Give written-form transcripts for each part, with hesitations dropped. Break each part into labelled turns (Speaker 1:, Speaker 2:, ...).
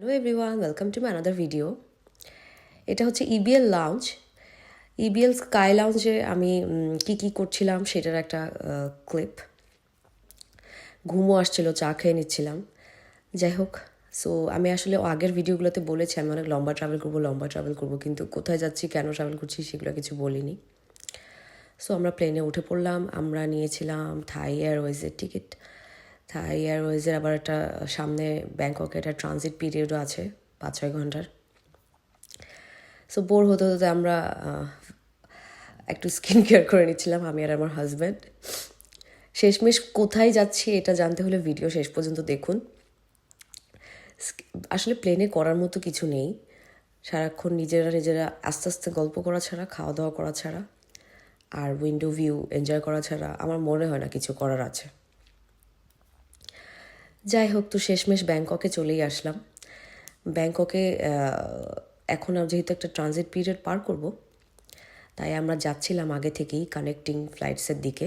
Speaker 1: Hello everyone, welcome to my another video. এটা হচ্ছে EBL lounge. EBL sky লাউঞ্জে আমি কি করছিলাম সেটার একটা ক্লিপ। ঘুমও আসছিল, চা খেয়ে নিচ্ছিলাম। যাই হোক, সো আমি আসলে আগের ভিডিওগুলোতে বলেছি আমি অনেক লম্বা ট্রাভেল করবো, কিন্তু কোথায় যাচ্ছি, কেন ট্রাভেল করছি সেগুলো কিছু বলিনি। সো আমরা প্লেনে উঠে পড়লাম। আমরা নিয়েছিলাম থাই এয়ারওয়েজের টিকিট। থাই এয়ারওয়েজের আবার একটা সামনে ব্যাংককে একটা ট্রানজিট পিরিয়ডও আছে 5-6 ঘন্টার। সো বোর হতে হতে আমরা একটু স্কিন কেয়ার করে নিচ্ছিলাম, আমি আর আমার হাজব্যান্ড। শেষমেশ কোথায় যাচ্ছি এটা জানতে হলে ভিডিও শেষ পর্যন্ত দেখুন। আসলে প্লেনে করার মতো কিছু নেই, সারাক্ষণ নিজেরা আস্তে আস্তে গল্প করা ছাড়া, খাওয়া দাওয়া করা ছাড়া, আর উইন্ডো ভিউ এনজয় করা ছাড়া আমার মনে হয় না কিছু করার আছে। যাই হোক, তো শেষমেশ ব্যাংককে চলেই আসলাম। ব্যাংককে এখন যেহেতু একটা ট্রানজিট পিরিয়ড পার করব, তাই আমরা যাচ্ছিলাম আগে থেকেই কানেক্টিং ফ্লাইটসের দিকে।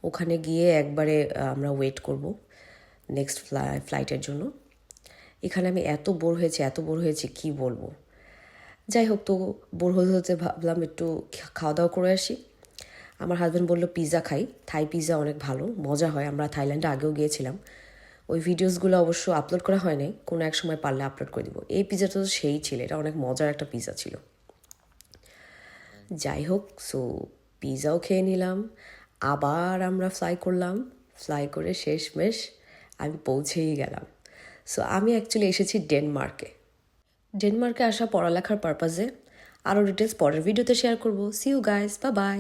Speaker 1: ওখানে গিয়ে একবারে আমরা ওয়েট করব নেক্সট ফ্লাইটের জন্য। এখানে আমি এত বোর হয়েছি কি বলবো। যাই হোক, তো বোর হতে ভাবলাম একটু খাওয়া দাওয়া করে আসি। আমার হাজব্যান্ড বললো পিৎজা খাই, থাই পিৎজা অনেক ভালো, মজা হয়। আমরা থাইল্যান্ডে আগেও গিয়েছিলাম। ওই ভিডিওসগুলো অবশ্য আপলোড করা হয়নি, কোনো এক সময় পারলে আপলোড করে দিব। এই পিৎজাটা তো সেই ছিল, এটা অনেক মজার একটা পিৎজা ছিল। যাই হোক, সো পিৎজাও খেয়ে নিলাম। আবার আমরা ফ্লাই করে শেষমেশ আমি পৌঁছেই গেলাম। সো আমি অ্যাকচুয়ালি এসেছি ডেনমার্কে আসা পড়ালেখার পারপাসে। আরও ডিটেলস পরের ভিডিওতে শেয়ার করবো। See you guys, bye by.